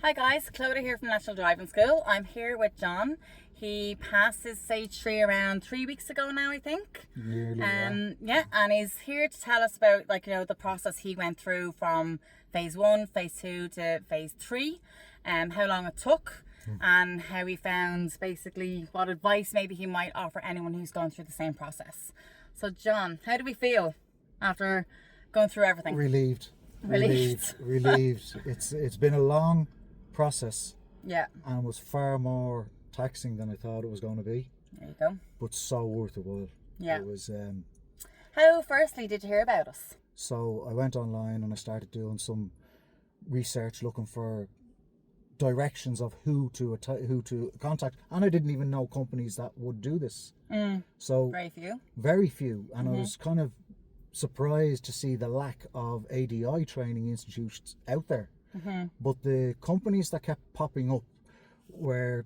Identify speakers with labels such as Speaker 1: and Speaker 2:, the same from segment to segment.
Speaker 1: Hi guys, Clodagh here from National Driving School. I'm here with John. He passed his stage 3 around 3 weeks ago now, I think.
Speaker 2: Nearly,
Speaker 1: Yeah, and he's here to tell us about the process he went through from phase 1, phase 2 to phase 3, how long it took, and how he found basically what advice maybe he might offer anyone who's gone through the same process. So John, how do we feel after going through everything?
Speaker 2: Relieved. It's been a long process.
Speaker 1: Yeah.
Speaker 2: And was far more taxing than I thought it was going to be.
Speaker 1: There you go.
Speaker 2: But so worth it while.
Speaker 1: Yeah.
Speaker 2: It was.
Speaker 1: How firstly did you hear about us?
Speaker 2: So I went online and I started doing some research, looking for directions of who to contact, and I didn't even know companies that would do this. So very few, and I was kind of surprised to see the lack of ADI training institutes out there. But the companies that kept popping up were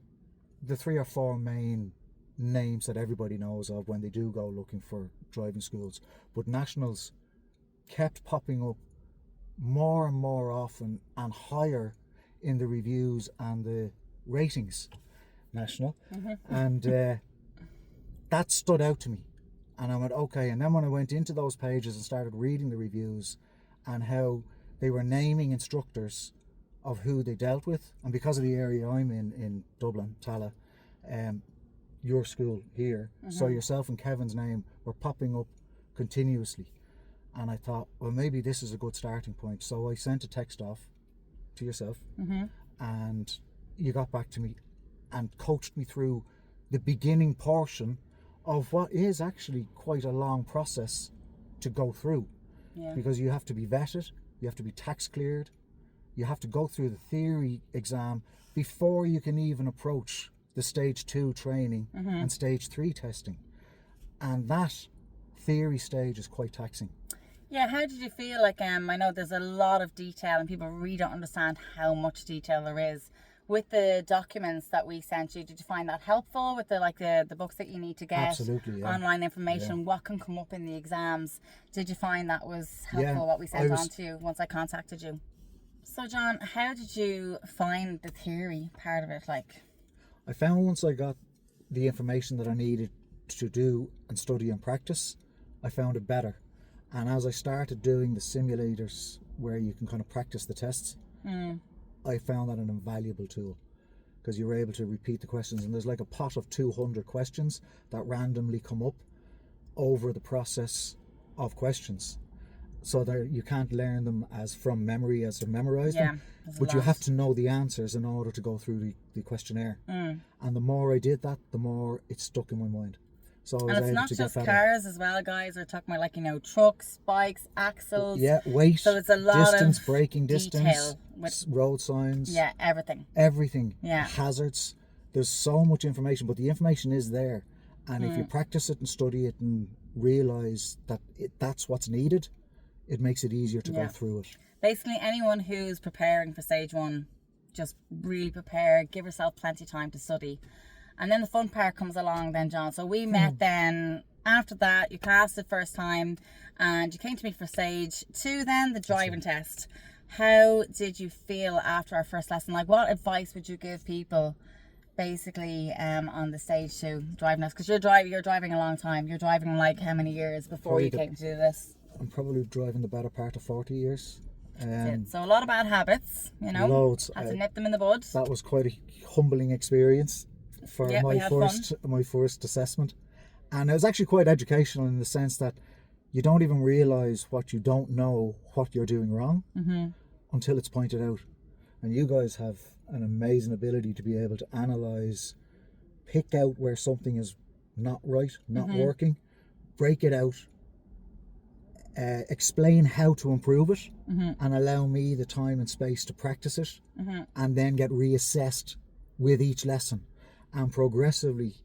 Speaker 2: the 3 or 4 main names that everybody knows of when they do go looking for driving schools. But Nationals kept popping up more and more often and higher in the reviews and the ratings. National. And that stood out to me. And I went, okay. And then when I went into those pages and started reading the reviews and how they were naming instructors of who they dealt with, and because of the area I'm in Dublin, Tallaght, your school here, so yourself and Kevin's name were popping up continuously. And I thought, well, maybe this is a good starting point. So I sent a text off to yourself, and you got back to me and coached me through the beginning portion of what is actually quite a long process to go through. Because you have to be vetted, you have to be tax cleared, you have to go through the theory exam before you can even approach the stage 2 training and stage 3 testing. And that theory stage is quite taxing.
Speaker 1: Yeah, how did you feel? I know there's a lot of detail and people really don't understand how much detail there is. With the documents that we sent you, did you find that helpful with the books that you need to get?
Speaker 2: Absolutely, yeah.
Speaker 1: Online information, what can come up in the exams? Did you find that was helpful, what we sent on to you once I contacted you? So John, how did you find the theory part of it?
Speaker 2: I found once I got the information that I needed to do and study and practice, I found it better. And as I started doing the simulators where you can kind of practice the tests, I found that an invaluable tool, because you're able to repeat the questions, and there's like a pot of 200 questions that randomly come up over the process of questions, so that you can't learn them as from memory, as to memorize them, but you have to know the answers in order to go through the questionnaire. And the more I did that, the more it stuck in my mind. So
Speaker 1: and it's not just cars as well, guys. We're talking about trucks, bikes, axles.
Speaker 2: Yeah, weight.
Speaker 1: So it's a lot
Speaker 2: distance,
Speaker 1: of
Speaker 2: braking distance, road signs.
Speaker 1: Yeah, everything.
Speaker 2: Everything.
Speaker 1: Yeah.
Speaker 2: Hazards. There's so much information, but the information is there. And if you practice it and study it and realise that that's what's needed, it makes it easier to go through it.
Speaker 1: Basically, anyone who's preparing for stage 1, just really prepare, give yourself plenty of time to study. And then the fun part comes along then, John. So we met then. After that, you passed the first time and you came to me for stage 2 then, the driving test. How did you feel after our first lesson? What advice would you give people basically on the stage 2 driving test? Because you're driving a long time. You're driving how many years before you came to do this?
Speaker 2: I'm probably driving the better part of 40 years.
Speaker 1: So a lot of bad habits,
Speaker 2: Loads.
Speaker 1: Had to nip them in the bud.
Speaker 2: That was quite a humbling experience for my first assessment, and it was actually quite educational in the sense that you don't even realize what you don't know what you're doing wrong until it's pointed out. And you guys have an amazing ability to be able to analyze, pick out where something is not right, not working, break it out, explain how to improve it, and allow me the time and space to practice it, and then get reassessed with each lesson. And progressively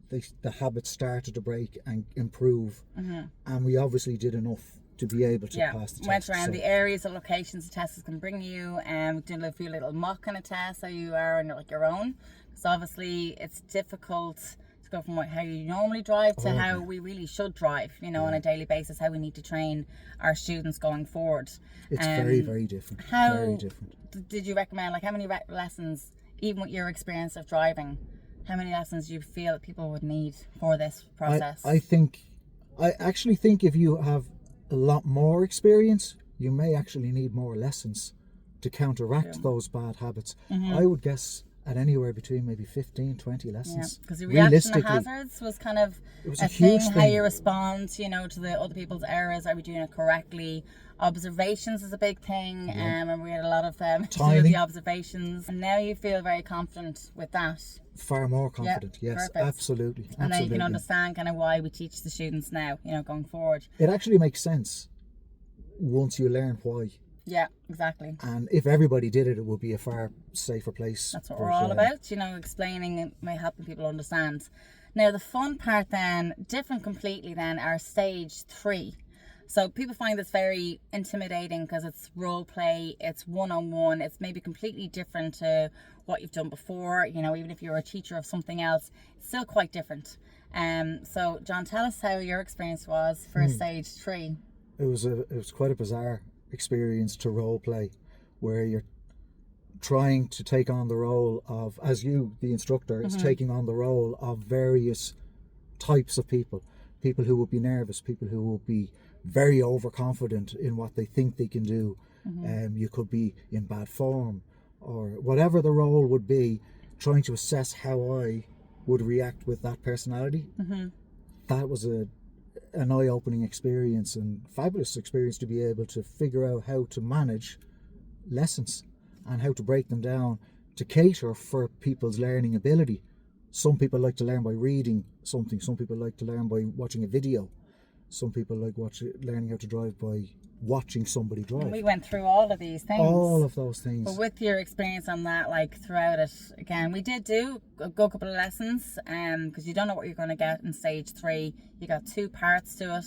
Speaker 2: the habits started to break and improve, and we obviously did enough to be able to pass the test.
Speaker 1: Went around the areas and locations the testers can bring you, and did a few little mock kind of tests, so you are on your own. So obviously it's difficult to go from how you normally drive to
Speaker 2: Oh,
Speaker 1: how
Speaker 2: yeah.
Speaker 1: we really should drive, you know, on a daily basis, how we need to train our students going forward.
Speaker 2: It's very, very different.
Speaker 1: How
Speaker 2: Very different.
Speaker 1: did you recommend, like how many lessons, even with your experience of driving, how many lessons do you feel that people would need for this process?
Speaker 2: I actually think if you have a lot more experience, you may actually need more lessons to counteract those bad habits. I would guess at anywhere between maybe 15, 20 lessons.
Speaker 1: Because the reaction to
Speaker 2: Realistically,
Speaker 1: hazards was kind of
Speaker 2: it was
Speaker 1: a
Speaker 2: a huge
Speaker 1: thing, how
Speaker 2: thing.
Speaker 1: you respond, you know, to the other people's errors. Are we doing it correctly? Observations is a big thing, and we had a lot of to do with
Speaker 2: Timing.
Speaker 1: the observations. And now you feel very confident with that,
Speaker 2: Far more confident. Yes,
Speaker 1: perfect.
Speaker 2: absolutely.
Speaker 1: and then you can
Speaker 2: absolutely.
Speaker 1: understand kind of why we teach the students now, you know, going forward.
Speaker 2: It actually makes sense once you learn why.
Speaker 1: Yeah, exactly.
Speaker 2: And if everybody did it, it would be a far safer place.
Speaker 1: That's what
Speaker 2: But,
Speaker 1: we're all about, you know, explaining and helping people understand. Now, the fun part then, different completely then, are stage 3. So people find this very intimidating because it's role play, it's one-on-one, it's maybe completely different to what you've done before. You know, even if you're a teacher of something else, it's still quite different. So John, tell us how your experience was for stage 3.
Speaker 2: It was quite a bizarre experience to role play, where you're trying to take on the role of, as you, the instructor, is taking on the role of various types of people who will be nervous, people who will be very overconfident in what they think they can do. You could be in bad form, or whatever the role would be, trying to assess how I would react with that personality. That was an eye-opening experience and fabulous experience to be able to figure out how to manage lessons and how to break them down to cater for people's learning ability. Some people like to learn by reading something, some people like to learn by watching a video, some people like learning how to drive by watching somebody drive.
Speaker 1: We went through all of these things.
Speaker 2: All of those things.
Speaker 1: But with your experience on that, like throughout it, again, we did do a good couple of lessons, because you don't know what you're going to get in stage 3. You got 2 parts to it,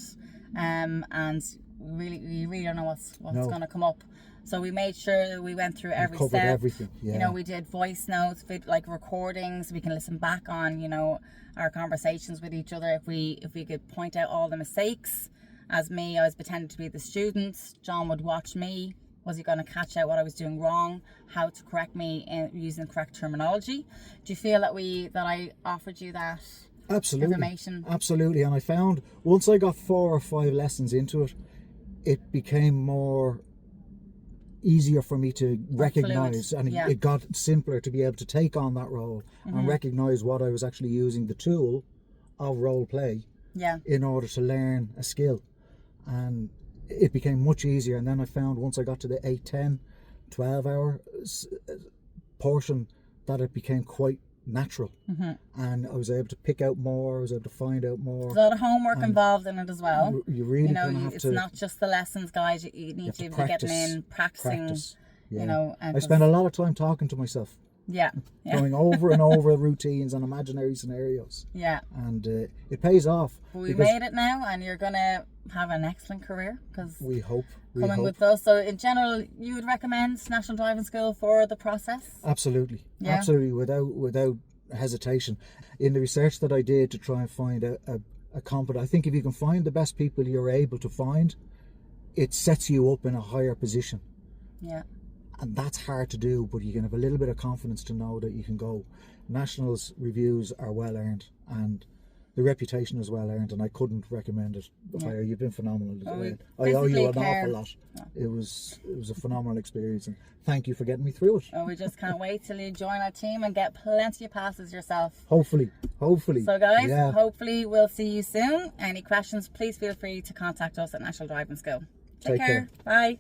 Speaker 1: and you really don't know what's going to come up. So we made sure that we went through every
Speaker 2: covered
Speaker 1: step.
Speaker 2: everything. Yeah.
Speaker 1: You know, we did voice notes, like recordings. We can listen back on, you know, our conversations with each other. If we could point out all the mistakes. As me, I was pretending to be the student. John would watch me. Was he going to catch out what I was doing wrong? How to correct me in using the correct terminology? Do you feel that I offered you that
Speaker 2: Absolutely.
Speaker 1: information?
Speaker 2: Absolutely. And I found once I got 4 or 5 lessons into it, it became more easier for me to recognize, and it got simpler to be able to take on that role and recognize what I was actually using the tool of role play in order to learn a skill. And it became much easier. And then I found once I got to the 8, 10, 12 hour portion that it became quite natural, and I was able to pick out more, I was able to find out more.
Speaker 1: There's a lot of homework involved in it as well.
Speaker 2: You really kind of have
Speaker 1: it's
Speaker 2: to,
Speaker 1: not just the lessons, guys. You need to be getting in, practicing.
Speaker 2: Yeah.
Speaker 1: You know,
Speaker 2: I spent a lot of time talking to myself, going over and over routines and imaginary scenarios. And it pays off.
Speaker 1: We made it now, and you're gonna have an excellent career, because
Speaker 2: we hope.
Speaker 1: With those. So in general, you would recommend National Driving School for the process?
Speaker 2: Absolutely. Absolutely, without hesitation. In the research that I did to try and find a competent, I think if you can find the best people you're able to find, it sets you up in a higher position. And that's hard to do, but you can have a little bit of confidence to know that you can go. Nationals reviews are well earned, and the reputation is well earned, and I couldn't recommend it higher. You've been phenomenal. I owe you an awful lot. It was a phenomenal experience, and thank you for getting me through it.
Speaker 1: We just can't wait till you join our team and get plenty of passes yourself.
Speaker 2: Hopefully.
Speaker 1: So guys, hopefully we'll see you soon. Any questions, please feel free to contact us at National Driving School. Take care. Bye.